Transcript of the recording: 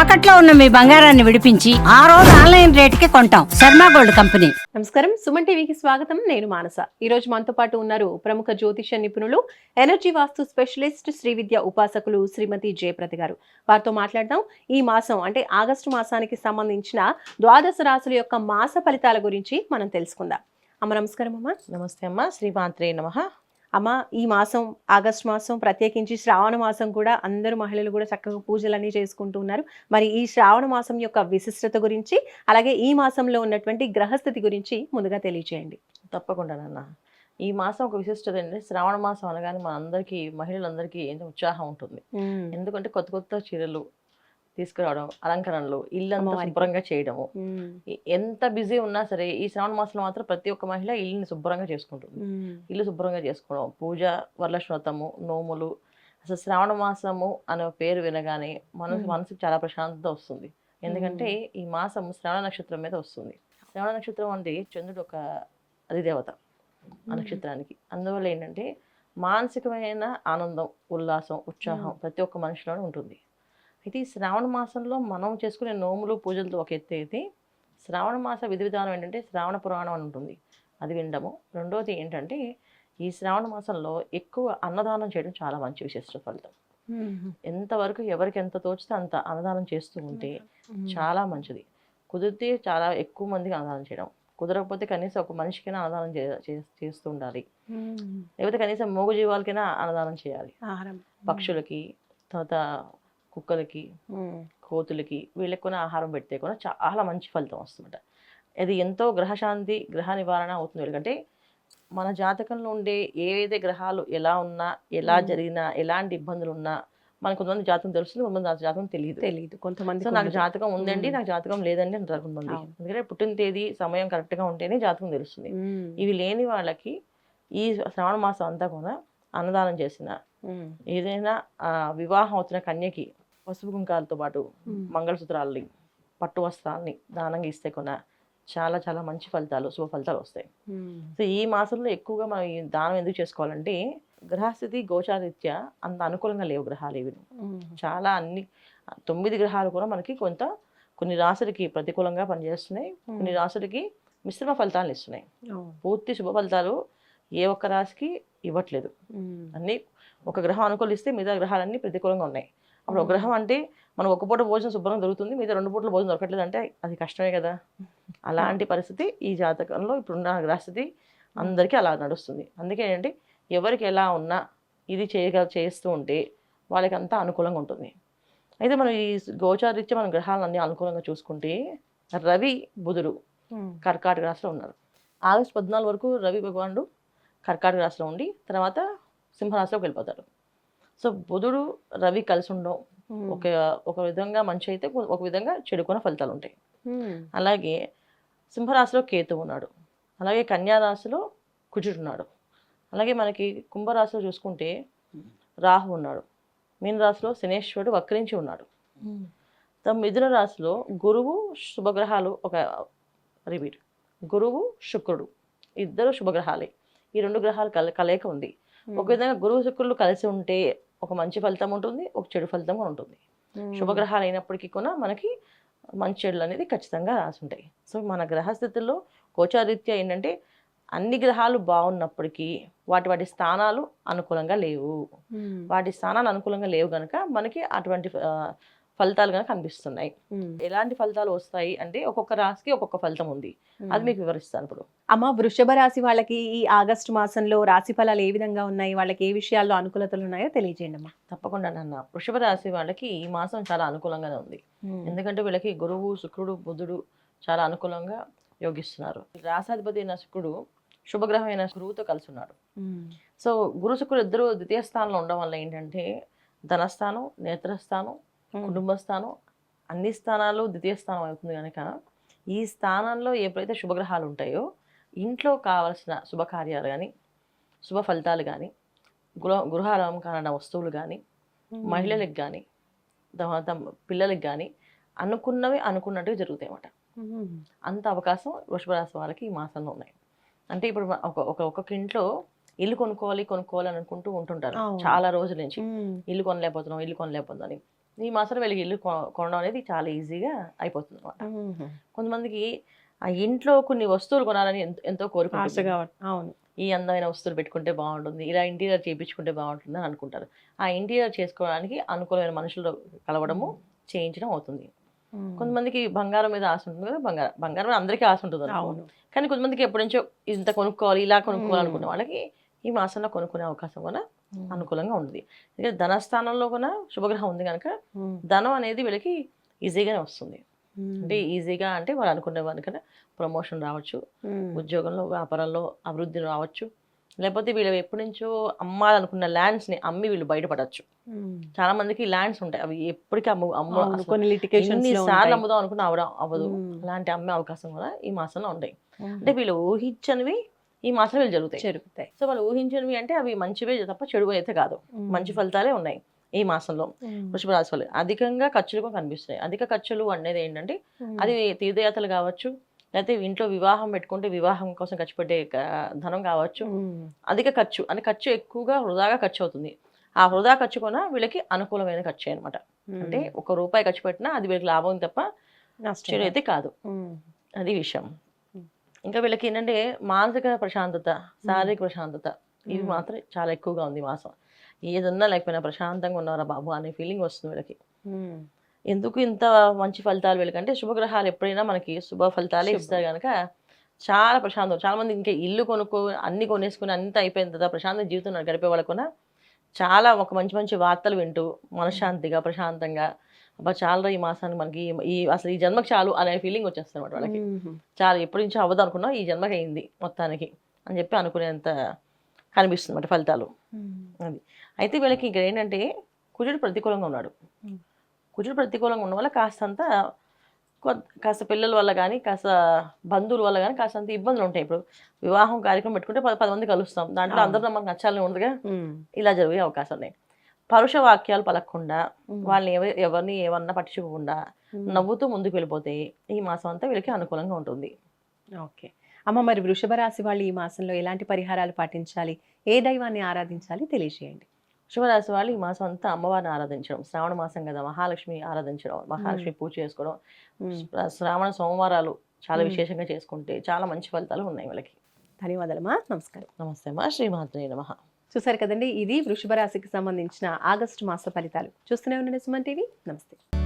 తాకట్లో ఉన్న మీ బంగారాన్ని విడిపించి ఆ రోజు ఆన్లైన్ రేటుకి కొంటాం. Sharma gold company. నమస్కారం, సుమన్ టీవీకి స్వాగతం. నేను మానస. ఈ రోజు మనతో పాటు ఉన్నారు ప్రముఖ జ్యోతిష్య నిపుణులు, ఎనర్జీ వాస్తు స్పెషలిస్ట్, శ్రీ విద్య ఉపాసకులు శ్రీమతి జయప్రద గారు. వారితో మాట్లాడదాం. ఈ మాసం అంటే ఆగస్టు మాసానికి సంబంధించిన ద్వాదశ రాశుల యొక్క మాస ఫలితాల గురించి మనం తెలుసుకుందాం. అమ్మ నమస్కారం. అమ్మ నమస్తే అమ్మ. శ్రీమాత్రే నమః. అమ్మ, ఈ మాసం ఆగస్టు మాసం, ప్రత్యేకించి శ్రావణ మాసం కూడా అందరూ మహిళలు కూడా చక్కగా పూజలన్నీ చేసుకుంటూ ఉన్నారు. మరి ఈ శ్రావణ మాసం యొక్క విశిష్టత గురించి, అలాగే ఈ మాసంలో ఉన్నటువంటి గ్రహస్థితి గురించి ముందుగా తెలియజేయండి. తప్పకుండా నాన్న. ఈ మాసం ఒక విశిష్టత అండి. శ్రావణ మాసం అనగానే మన అందరికీ, మహిళలందరికీ ఎంతో ఉత్సాహం ఉంటుంది. ఎందుకంటే కొత్త కొత్త చీరలు తీసుకురావడం, అలంకరణలు, ఇల్లంతా శుభ్రంగా చేయడము. ఎంత బిజీ ఉన్నా సరే ఈ శ్రావణ మాసంలో మాత్రం ప్రతి ఒక్క మహిళ ఇల్లుని శుభ్రంగా చేసుకుంటుంది. ఇల్లు శుభ్రంగా చేసుకోవడం, పూజ, వరలక్ష్మి వ్రతము, నోములు. అసలు శ్రావణ మాసము అనే పేరు వినగానే మనసుకు చాలా ప్రశాంతత వస్తుంది. ఎందుకంటే ఈ మాసం శ్రవణ నక్షత్రం మీద వస్తుంది. శ్రవణ నక్షత్రం అంటే చంద్రుడు ఒక అధిదేవత ఆ నక్షత్రానికి. అందువల్ల ఏంటంటే మానసికమైన ఆనందం, ఉల్లాసం, ఉత్సాహం ప్రతి ఒక్క మనిషిలోనే ఉంటుంది. అయితే ఈ శ్రావణ మాసంలో మనం చేసుకునే నోములు, పూజలతో ఒక ఎత్తు అయితే, శ్రావణ మాస విధి విధానం ఏంటంటే శ్రావణ పురాణం అని ఉంటుంది, అది వినడము. రెండోది ఏంటంటే ఈ శ్రావణ మాసంలో ఎక్కువ అన్నదానం చేయడం చాలా మంచి విశిష్ట ఫలితం. ఎంతవరకు ఎవరికి ఎంత తోచితే అంత అన్నదానం చేస్తూ ఉంటే చాలా మంచిది. కుదిరితే చాలా ఎక్కువ మందికి అన్నదానం చేయడం, కుదరకపోతే కనీసం ఒక మనిషికైనా అన్నదానం చేస్తూ ఉండాలి. లేకపోతే కనీసం మూగ జీవాలకైనా అన్నదానం చేయాలి. పక్షులకి, తర్వాత కుక్కలకి, కోతులకి, వీళ్ళకి కూడా ఆహారం పెడితే కూడా చాలా మంచి ఫలితం వస్తుందట. అది ఎంతో గ్రహశాంతి, గ్రహ నివారణ అవుతుంది. ఎందుకంటే మన జాతకంలో ఉండే ఏవైతే గ్రహాలు ఎలా ఉన్నా, ఎలా జరిగినా, ఎలాంటి ఇబ్బందులు ఉన్నా, మనకు కొంతమంది జాతకం తెలుస్తుంది, కొంతమంది జాతకం తెలియదు. కొంతమంది సో నాకు జాతకం ఉందండి, నాకు జాతకం లేదండి అంటారు కొంతమంది. ఎందుకంటే పుట్టిన తేదీ, సమయం కరెక్ట్గా ఉంటేనే జాతకం తెలుస్తుంది. ఇవి లేని వాళ్ళకి ఈ శ్రావణ మాసం అంతా కూడా అన్నదానం చేసిన, ఏదైనా వివాహం అవుతున్న కన్యకి పసుపు కుంకాలతో పాటు మంగళసూత్రాలని, పట్టు వస్త్రాలని దానంగా ఇస్తే కూడా చాలా చాలా మంచి ఫలితాలు, శుభ ఫలితాలు వస్తాయి. సో ఈ మాసంలో ఎక్కువగా మనం ఈ దానం ఎందుకు చేసుకోవాలంటే, గ్రహస్థితి గోచారీత్యా అంత అనుకూలంగా లేవు గ్రహాలు ఇవి. చాలా 9 గ్రహాలు కూడా మనకి కొన్ని రాశులకి ప్రతికూలంగా పనిచేస్తున్నాయి, కొన్ని రాశులకి మిశ్రమ ఫలితాలను ఇస్తున్నాయి. పూర్తి శుభ ఫలితాలు ఏ ఒక్క రాశికి ఇవ్వట్లేదు. అన్నీ ఒక గ్రహం అనుకూలిస్తే మిగతా గ్రహాలన్నీ ప్రతికూలంగా ఉన్నాయి. అప్పుడు ఒక గ్రహం అంటే మనం ఒక పూట భోజనం శుభ్రంగా దొరుకుతుంది, మిగతా 2 పూటల భోజనం దొరకట్లేదు అంటే అది కష్టమే కదా. అలాంటి పరిస్థితి ఈ జాతకంలో ఇప్పుడున్న గ్రహస్థితి అందరికీ అలా నడుస్తుంది. అందుకే ఏంటంటే ఎవరికి ఎలా ఉన్నా ఇది చేస్తూ ఉంటే వాళ్ళకి అంతా అనుకూలంగా ఉంటుంది. అయితే మనం ఈ గోచారీత్యా మన గ్రహాలను అన్ని అనుకూలంగా చూసుకుంటే, రవి, బుధుడు కర్కాటక రాశిలో ఉన్నారు. ఆగస్టు 14 వరకు రవి భగవానుడు కర్కాటక రాశిలో ఉండి తర్వాత సింహరాశిలోకి వెళ్ళిపోతాడు. సో బుధుడు, రవి కలిసి ఉండడం ఒక విధంగా మంచి అయితే, ఒక విధంగా చెడుకున్న ఫలితాలు ఉంటాయి. అలాగే సింహరాశిలో కేతు ఉన్నాడు, అలాగే కన్యా రాశిలో కుజుడు ఉన్నాడు, అలాగే మనకి కుంభరాశిలో చూసుకుంటే రాహు ఉన్నాడు, మీన రాశిలో శనేశ్వరుడు వక్రించి ఉన్నాడు. మిథున రాశిలో గురువు, శుభగ్రహాలు గురువు, శుక్రుడు ఇద్దరు శుభగ్రహాలే. ఈ 2 గ్రహాలు కలయిక ఉంది. ఒక విధంగా గురువు, శుక్రులు కలిసి ఉంటే ఒక మంచి ఫలితం ఉంటుంది, ఒక చెడు ఫలితం కూడా ఉంటుంది. శుభగ్రహాలు అయినప్పటికీ కూడా మనకి మంచి చెడులు అనేది ఖచ్చితంగా రాసి ఉంటాయి. సో మన గ్రహస్థితుల్లో గోచారీత్యా ఏంటంటే అన్ని గ్రహాలు బాగున్నప్పటికీ వాటి స్థానాలు అనుకూలంగా లేవు. వాటి స్థానాలు అనుకూలంగా లేవు కనుక మనకి అటువంటి ఫలితాలు కనుక కనిపిస్తున్నాయి. ఎలాంటి ఫలితాలు వస్తాయి అంటే ఒక్కొక్క రాశికి ఒక్కొక్క ఫలితం ఉంది, అది మీకు వివరిస్తాను ఇప్పుడు. అమ్మ, వృషభ రాశి వాళ్ళకి ఈ ఆగస్టు మాసంలో రాశి ఫలాలు ఏ విధంగా ఉన్నాయి, వాళ్ళకి ఏ విషయాల్లో అనుకూలతలు ఉన్నాయో తెలియజేయండి అమ్మా. తప్పకుండా నాన్న. వృషభ రాశి వాళ్ళకి ఈ మాసం చాలా అనుకూలంగానే ఉంది. ఎందుకంటే వీళ్ళకి గురువు, శుక్రుడు, బుధుడు చాలా అనుకూలంగా యోగిస్తున్నారు. రాశాధిపతి అయిన శుక్రుడు శుభగ్రహం అయిన గురువుతో కలిసి ఉన్నాడు. సో గురు, శుక్రుడు ఇద్దరు ద్వితీయ స్థానంలో ఉండడం వల్ల ఏంటంటే ధనస్థానం, నేత్రస్థానం, కుటుంబ స్థానం, అన్ని స్థానాలు ద్వితీయ స్థానం అవుతుంది కనుక ఈ స్థానంలో ఎప్పుడైతే శుభగ్రహాలు ఉంటాయో ఇంట్లో కావాల్సిన శుభకార్యాలు కానీ, శుభ ఫలితాలు కానీ, గృహాలంకరణ వస్తువులు కానీ, మహిళలకు కానీ, తర్వాత పిల్లలకి కానీ అనుకున్నవి అనుకున్నట్టుగా జరుగుతాయి అన్నమాట. అంత అవకాశం వృషభ రాశి వాళ్ళకి ఈ మాసంలో ఉన్నాయి. అంటే ఇప్పుడు ఒక్కొక్క ఇంట్లో ఇల్లు కొనుక్కోవాలి అని అనుకుంటూ ఉంటుంటారు చాలా రోజుల నుంచి. ఇల్లు కొనలేకపోతున్నాం అని ఈ మాసంలో వీళ్ళకి ఇల్లు కొనడం అనేది చాలా ఈజీగా అయిపోతుంది అనమాట. కొంతమందికి ఆ ఇంట్లో కొన్ని వస్తువులు కొనాలని ఎంతో కోరిక ఉంటుంది. ఆశగా అవును. ఈ అందమైన వస్తువులు పెట్టుకుంటే బాగుంటుంది, ఇలా ఇంటీరియర్ చేయించుకుంటే బాగుంటుంది అని అనుకుంటారు. ఆ ఇంటీరియర్ చేసుకోవడానికి అనుకూలమైన మనుషులు కలవడము చేయించడం అవుతుంది. కొంతమందికి బంగారం మీద ఆశ ఉంటుంది కదా, బంగారం మీద అందరికీ ఆశ ఉంటుంది అనుకో. అవును. కానీ కొంతమందికి ఎప్పటి నుంచో ఇంత కొనుక్కోవాలి, ఇలా కొనుక్కోవాలి అనుకున్న వాళ్ళకి ఈ మాసంలో కొనుక్కునే అవకాశం కూడా అనుకూలంగా ఉంటుంది. ఎందుకంటే ధనస్థానంలో కూడా శుభగ్రహం ఉంది కనుక ధనం అనేది వీళ్ళకి ఈజీగానే వస్తుంది. అంటే ఈజీగా అంటే వాళ్ళు అనుకునే వారికన్నా ప్రమోషన్ రావచ్చు, ఉద్యోగంలో వ్యాపారంలో అభివృద్ధి రావచ్చు, లేకపోతే వీళ్ళు ఎప్పటి నుంచో అమ్మాలనుకున్న ల్యాండ్స్ని అమ్మి వీళ్ళు బయటపడవచ్చు. చాలా మందికి ల్యాండ్స్ ఉంటాయి, అవి ఎప్పటికీ ఎన్నిసార్లు అమ్ముదాం అనుకున్న అవ్వదు. అలాంటి అమ్మే అవకాశం కూడా ఈ మాసంలో ఉంటాయి. అంటే వీళ్ళు ఊహించనివి ఈ మాసంలో వీళ్ళు జరుగుతాయి. సో వాళ్ళు ఊహించనివి అంటే అవి మంచివే తప్ప చెడు అయితే కాదు, మంచి ఫలితాలే ఉన్నాయి ఈ మాసంలో. వృషభ రాశి వాళ్ళు అధికంగా ఖర్చులు కూడా కనిపిస్తాయి. అధిక ఖర్చులు అనేది ఏంటంటే అది తీర్థయాత్రలు కావచ్చు, లేకపోతే ఇంట్లో వివాహం పెట్టుకుంటే వివాహం కోసం ఖర్చు పెట్టే ధనం కావచ్చు. అధిక ఖర్చు అంటే ఖర్చు ఎక్కువగా వృధాగా ఖర్చు అవుతుంది. ఆ వృధా ఖర్చు కూడా వీళ్ళకి అనుకూలమైన ఖర్చు అనమాట. అంటే ₹1 ఖర్చు పెట్టినా అది వీళ్ళకి లాభం తప్ప చెడు అయితే కాదు, అది విషయం. ఇంకా వీళ్ళకి ఏంటంటే మానసిక ప్రశాంతత, శారీరక ప్రశాంతత ఇవి మాత్రం చాలా ఎక్కువగా ఉంది ఈ మాసం. ఏదన్నా లేకపోయినా ప్రశాంతంగా ఉన్నారా బాబు అనే ఫీలింగ్ వస్తుంది వీళ్ళకి. ఎందుకు ఇంత మంచి ఫలితాలు వీళ్ళకంటే శుభగ్రహాలు ఎప్పుడైనా మనకి శుభ ఫలితాలే ఇస్తారు కనుక చాలా ప్రశాంతం. చాలా మంది ఇంకా ఇల్లు అన్ని కొనేసుకుని అంత అయిపోయిన తర్వాత ప్రశాంత జీవితం గడిపే వాళ్ళకు కూడా చాలా ఒక మంచి మంచి వార్తలు వింటూ మనశ్శాంతిగా ప్రశాంతంగా అబ్బా చాలా ఈ మాసానికి మనకి అసలు ఈ జన్మకి చాలు అనే ఫీలింగ్ వచ్చేస్తుంది అనమాట వాళ్ళకి. చాలా ఎప్పటి నుంచో అవ్వదు అనుకున్నా ఈ జన్మకి అయింది మొత్తానికి అని చెప్పి అనుకునేంత కనిపిస్తుంది అన్నమాట ఫలితాలు. అది అయితే వీళ్ళకి ఇక్కడ ఏంటంటే కుజుడు ప్రతికూలంగా ఉన్నాడు. కుజుడు ప్రతికూలంగా ఉన్న వల్ల కాస్త పిల్లల వల్ల కానీ కాస్త బంధువుల వల్ల కానీ కాస్తంత ఇబ్బందులు ఉంటాయి. ఇప్పుడు వివాహం కార్యక్రమం పెట్టుకుంటే 10 మంది కలుస్తాం, దాంట్లో అందరూ మనకు నచ్చాలని ఉండదుగా, ఇలా జరిగే అవకాశం ఉన్నాయి. పరుష వాక్యాలు పలకకుండా వాళ్ళని ఎవరిని ఏమన్నా పట్టించుకోకుండా నవ్వుతూ ముందుకు వెళ్ళిపోతే ఈ మాసం అంతా వీళ్ళకి అనుకూలంగా ఉంటుంది. ఓకే అమ్మ, మరి వృషభ రాశి వాళ్ళు ఈ మాసంలో ఎలాంటి పరిహారాలు పాటించాలి, ఏ దైవాన్ని ఆరాధించాలి తెలియజేయండి. వృషభరాశి వాళ్ళు ఈ మాసం అంతా అమ్మవారిని ఆరాధించడం, శ్రావణ మాసం కదా మహాలక్ష్మి ఆరాధించడం, మహాలక్ష్మి పూజ చేసుకోవడం, శ్రావణ సోమవారాలు చాలా విశేషంగా చేసుకుంటే చాలా మంచి ఫలితాలు ఉన్నాయి వీళ్ళకి. ధన్యవాదాలమ్మా, నమస్కారం. నమస్తే అమ్మా, శ్రీమాత్రే నమః. చూసారు కదండి, ఇది వృషభ రాశికి సంబంధించిన ఆగస్టు మాస ఫలితాలు. చూస్తూనే ఉండండి సుమన్ టీవీ. నమస్తే.